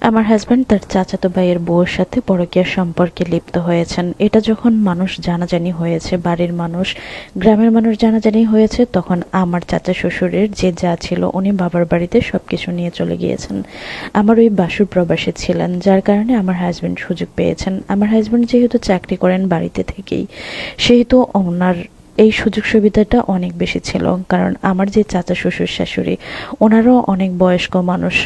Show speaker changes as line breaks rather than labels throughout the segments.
আমার হাজব্যান্ড তার চাচাতো ভাইয়ের বউয়ের সাথে পরকীয়া সম্পর্কে লিপ্ত হয়েছেন। এটা যখন মানুষ জানাজানি হয়েছে, বাড়ির মানুষ, গ্রামের মানুষ জানাজানি হয়েছে, তখন আমার চাচা শ্বশুরের যে যা ছিল উনি বাবার বাড়িতে সবকিছু নিয়ে চলে গিয়েছেন। আমার ওই বাসুর প্রবাসে ছিলেন, যার কারণে আমার হাজব্যান্ড সুযোগ পেয়েছেন। আমার হাজব্যান্ড যেহেতু চাকরি করেন বাড়িতে থেকেই, সেহেতু ওনার এই সুযোগ সুবিধাটা অনেক বেশি ছিল। কারণ আমার যে চাচা শ্বশুর শাশুড়ি, ওনারও অনেক বয়স্ক মানুষ,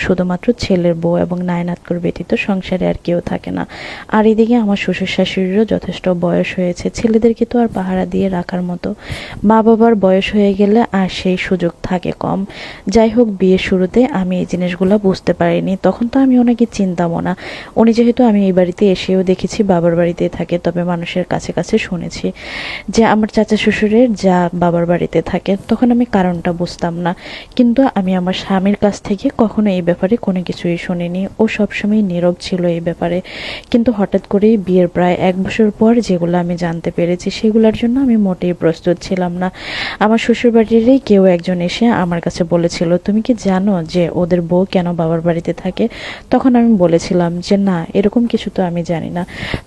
শুধুমাত্র ছেলের বউ এবং নায়নাতকর ব্যতীত সংসারে আর কেউ থাকে না। আর এদিকে আমার শ্বশুর শাশুড়িরও যথেষ্ট বয়স হয়েছে, ছেলেদেরকে তো আর পাহারা দিয়ে রাখার মতো মা বাবার বয়স হয়ে গেলে আর সেই সুযোগ থাকে কম। যাই হোক, বিয়ের শুরুতে আমি এই জিনিসগুলো বুঝতে পারিনি, তখন তো আমি ওনাকে চিনতামও না। উনি যেহেতু আমি এই বাড়িতে এসেও দেখেছি বাবার বাড়িতেই থাকে, তবে মানুষের কাছে কাছে শুনেছি যে আমার চাচা শ্বশুরের যা বাবার বাড়িতে থাকে, তখন আমি কারণটা বুঝতাম না। কিন্তু আমি আমার স্বামীর কাছ থেকে কখনো এই ব্যাপারে কোনো কিছুই শুনিনি, ও সবসময় নীরব ছিল এই ব্যাপারে। কিন্তু হঠাৎ করেই বিয়ের প্রায় 1 বছর পর যেগুলো আমি জানতে পেরেছি, সেগুলোর জন্য আমি মোটেই প্রস্তুত ছিলাম না। আমার শ্বশুরবাড়িরই কেউ একজন এসে আমার কাছে বলেছিল, তুমি কি জানো যে ওদের বউ কেন বাবার বাড়িতে থাকে? তখন আমি বলেছিলাম যে না, এরকম কিছু তো আমি জানি না।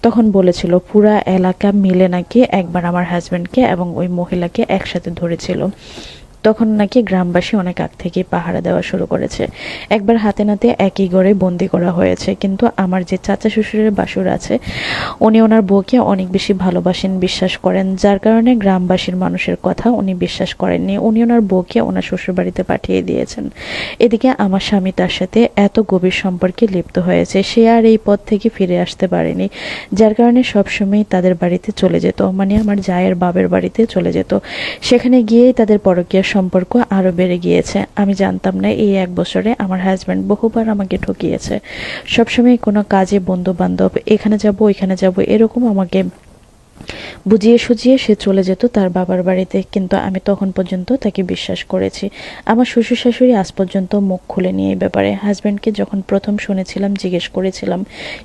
তখন বলেছিল পুরা এলাকা মিলে নাকি একবার আমার হাজব্যান্ডকে এবং ওই মহিলাকে একসাথে ধরেছিল। তখন নাকি গ্রামবাসী অনেক আগ থেকে পাহারা দেওয়া শুরু করেছে। একবার হাতে নাতে একই ঘরে বন্দি করা হয়েছে। কিন্তু আমার যে চাচা শ্বশুরের বাসুর আছে, উনি ওনার বউকে অনেক বেশি ভালোবাসেন, বিশ্বাস করেন, যার কারণে গ্রামবাসীর মানুষের কথা উনি বিশ্বাস করেননি। উনি ওনার বউকে ওনার শ্বশুর বাড়িতে পাঠিয়ে দিয়েছেন। এদিকে আমার স্বামী তার সাথে এত গভীর সম্পর্কে লিপ্ত হয়েছে, সে আর এই পথ থেকে ফিরে আসতে পারেনি, যার কারণে সবসময় তাদের বাড়িতে চলে যেত, মানে আমার জায়ের বাবের বাড়িতে চলে যেত। সেখানে গিয়েই তাদের পরকীয়া সম্পর্ক আরো বেড়ে গিয়েছে। আমি জানতাম না এই 1 বছরে আমার হাজব্যান্ড বহুবার আমাকে ঠকিয়েছে। সবসময় কোনো কাজে বন্ধু বান্ধব, এখানে যাব ওইখানে যাব, এরকম আমাকে বুঝিয়ে সুঝিয়ে সে চলে যেত তার বাবার বাড়িতে। কিন্তু আমি তখন পর্যন্ত তাকে বিশ্বাস করেছি। আমার শ্বশুর শাশুড়ি আজ পর্যন্ত মুখ খুলেনি এই ব্যাপারে। হাজব্যান্ডকে যখন প্রথম শুনেছিলাম, জিজ্ঞেস করেছিলাম,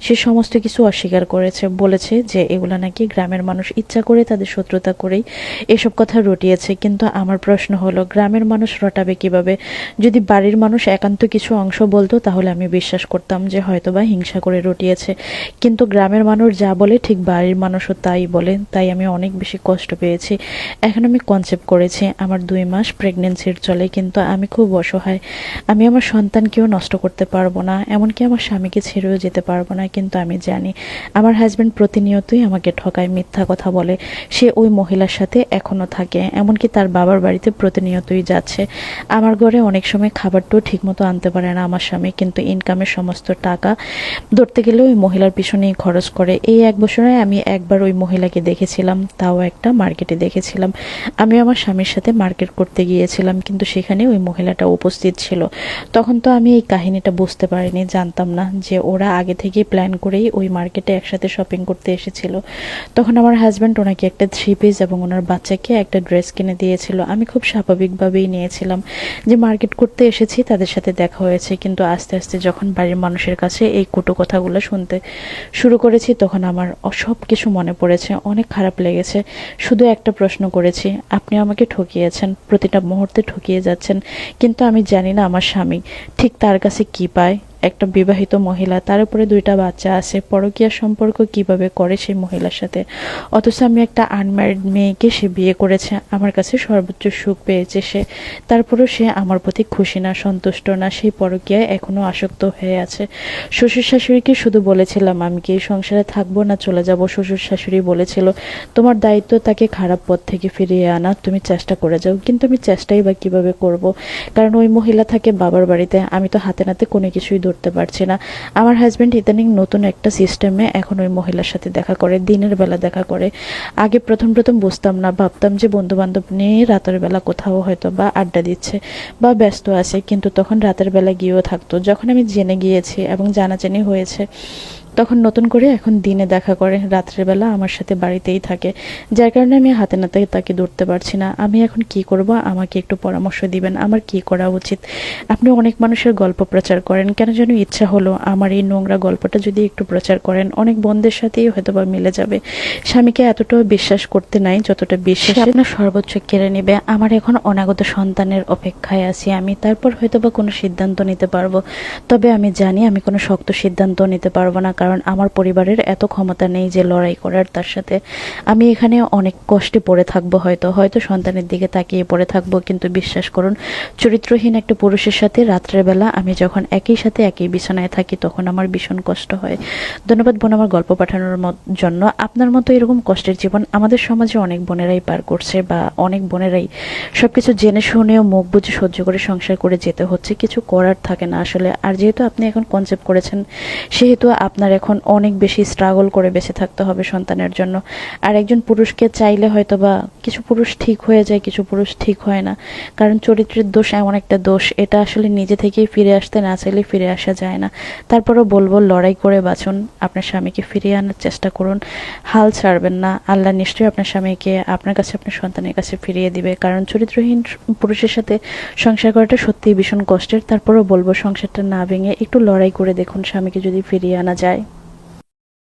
সে সমস্ত কিছু অস্বীকার করেছে, বলেছে যে এগুলা নাকি গ্রামের মানুষ ইচ্ছা করে তাদের শত্রুতা করেই এসব কথা রটিয়েছে। কিন্তু আমার প্রশ্ন হলো, গ্রামের মানুষ রটাবে কিভাবে? যদি বাড়ির মানুষ একান্ত কিছু অংশ বলতো, তাহলে আমি বিশ্বাস করতাম যে হয়তোবা হিংসা করে রটিয়েছে। কিন্তু গ্রামের মানুষ যা বলে ঠিক বাড়ির মানুষও তাই বলে। তাই আমি অনেক বেশি কষ্ট পেয়েছি। এখন আমি কনসেপ্ট করেছি, আমার 2 মাস প্রেগনেন্সির চলে, কিন্তু আমি খুব অসহায়। আমি আমার সন্তানকেও নষ্ট করতে পারবো না, এমনকি আমার স্বামীকে ছেড়েও যেতে পারবো না। কিন্তু আমি জানি আমার হাজব্যান্ড প্রতিনিয়তই আমাকে ঠকায়, মিথ্যা কথা বলে। সে ওই মহিলার সাথে এখনো থাকে, এমনকি তার বাবার বাড়িতে প্রতিনিয়তই যাচ্ছে। আমার ঘরে অনেক সময় খাবারটাও ঠিকমতো আনতে পারে না আমার স্বামী, কিন্তু ইনকামের সমস্ত টাকা ধরতে গেলে ওই মহিলার পিছনেই খরচ করে। এই 1 বছরে আমি একবার ওই মহিলাকে দেখেছিলাম, তাও একটা মার্কেটে দেখেছিলাম। আমি আমার স্বামীর সাথে মার্কেট করতে গিয়েছিলাম, কিন্তু সেখানে ওই মহিলাটা উপস্থিত ছিল। তখন তো আমি এই কাহিনীটা বুঝতে পারিনি, জানতাম না যে ওরা আগে থেকে প্ল্যান করেই ওই মার্কেটে একসাথে শপিং করতে এসেছিল। তখন আমার হাজব্যান্ড ওনাকে একটা 3 পিস এবং ওনার বাচ্চাকে একটা ড্রেস কিনে দিয়েছিল। আমি খুব স্বাভাবিকভাবেই নিয়েছিলাম যে মার্কেট করতে এসেছি, তাদের সাথে দেখা হয়েছে। কিন্তু আস্তে আস্তে যখন বাড়ির মানুষের কাছে এই কটু কথাগুলো শুনতে শুরু করেছি, তখন আমার সব কিছু মনে পড়েছে, অনেক খারাপ লেগেছে। শুধু একটা প্রশ্ন করেছি, আপনি আমাকে ঠকিয়েছেন, প্রতিটা মুহূর্তে ঠকিয়ে যাচ্ছেন, কিন্তু আমি জানি না আমার স্বামী ঠিক তার কাছে কি পায়। একটা বিবাহিত মহিলা, তার উপরে 2টা বাচ্চা আছে, পরকীয়া সম্পর্ক কিভাবে করে সেই মহিলার সাথে? অথচ আমি একটা আনম্যারিড মেয়েকে সে বিয়ে করেছে, আমার কাছে সর্বোচ্চ সুখ পেয়েছে সে। তারপরেও সে আমার প্রতি খুশি না, সন্তুষ্ট না, সেই পরকীয়ায় এখনো আসক্ত হয়ে আছে। শ্বশুর শাশুড়িকে শুধু বলেছিলাম আমি কি এই সংসারে থাকবো না চলে যাব। শ্বশুর শাশুড়ি বলেছিল, তোমার দায়িত্ব তাকে খারাপ পথ থেকে ফিরিয়ে আনা, তুমি চেষ্টা করে যাও। কিন্তু আমি চেষ্টাই বা কিভাবে করব? কারণ ওই মহিলা থাকে বাবার বাড়িতে, আমি তো হাতে নাতে কোনো কিছুই ধরতে পারছি না। আমার হাজব্যান্ড ইদানিং নতুন একটা সিস্টেমে এখন ওই মহিলার সাথে দেখা করে, দিনের বেলা দেখা করে। আগে প্রথম প্রথম বুঝতাম না, ভাবতাম যে বন্ধু বান্ধব নিয়ে রাতের বেলা কোথাও হয়তো বা আড্ডা দিচ্ছে বা ব্যস্ত আছে, কিন্তু তখন রাতের বেলা গিয়েও থাকতো। যখন আমি জেনে গিয়েছি এবং জানাজানি হয়েছে, তখন নতুন করে এখন দিনে দেখা করে, রাত্রেবেলা আমার সাথে বাড়িতেই থাকে, যার কারণে আমি হাতে নাতে তাকে ধরতে পারছি না। আমি এখন কি করব, আমাকে একটু পরামর্শ দিবেন, আমার কি করা উচিত? আপনি অনেক মানুষের গল্প প্রচার করেন, কেন যেন ইচ্ছা হলো আমার এই নোংরা গল্পটা যদি একটু প্রচার করেন, অনেক বোনদের সাথেই হয়তো বা মিলে যাবে। স্বামীকে এতটাও বিশ্বাস করতে নাই যতটা বিশ্বাস আপনার সর্বোচ্চ কেড়ে নেবে। আমার এখন অনাগত সন্তানের অপেক্ষায় আছি আমি, তারপর হয়তো বা কোনো সিদ্ধান্ত নিতে পারবো। তবে আমি জানি আমি কোনো শক্ত সিদ্ধান্ত নিতে পারবো না, কারণ আমার পরিবারের এত ক্ষমতা নেই যে লড়াই করার তার সাথে। আমি এখানে অনেক কষ্টে পড়ে থাকবো, হয়তো হয়তো সন্তানের দিকে তাকিয়ে পড়ে থাকবো, কিন্তু বিশ্বাস করুন চরিত্রহীন একটা পুরুষের সাথে রাত্রের বেলা আমি যখন একই সাথে একই বিছানায় থাকি তখন আমার ভীষণ কষ্ট হয়। ধন্যবাদ বোন আমার গল্প পাঠানোর জন্য। আপনার মতো এরকম কষ্টের জীবন আমাদের সমাজে অনেক বোনেরাই পার করছে, বা অনেক বোনেরাই সবকিছু জেনে শুনেও মুখ বুঝে সহ্য করে সংসার করে যেতে হচ্ছে, কিছু করার থাকে না আসলে। আর যেহেতু আপনি এখন কনসেপ্ট করেছেন, সেহেতু আপনার এখন অনেক বেশি স্ট্রাগল করে বেঁচে থাকতে হবে সন্তানের জন্য। আর একজন পুরুষকে চাইলে হয়তো বা কিছু পুরুষ ঠিক হয়ে যায়, কিছু পুরুষ ঠিক হয় না, কারণ চরিত্রের দোষ এমন একটা দোষ, এটা আসলে নিজে থেকেই ফিরে আসতে না চাইলে ফিরে আসা যায় না। তারপরও বলবো লড়াই করে বাঁচুন, আপনার স্বামীকে ফিরিয়ে আনার চেষ্টা করুন, হাল ছাড়বেন না। আল্লাহ নিশ্চয়ই আপনার স্বামীকে আপনার কাছে, আপনার সন্তানের কাছে ফিরিয়ে দিবে, কারণ চরিত্রহীন পুরুষের সাথে সংসার করাটা সত্যিই ভীষণ কষ্টের। তারপরও বলবো সংসারটা না ভেঙে একটু লড়াই করে দেখুন, স্বামীকে যদি ফিরিয়ে আনা যায়।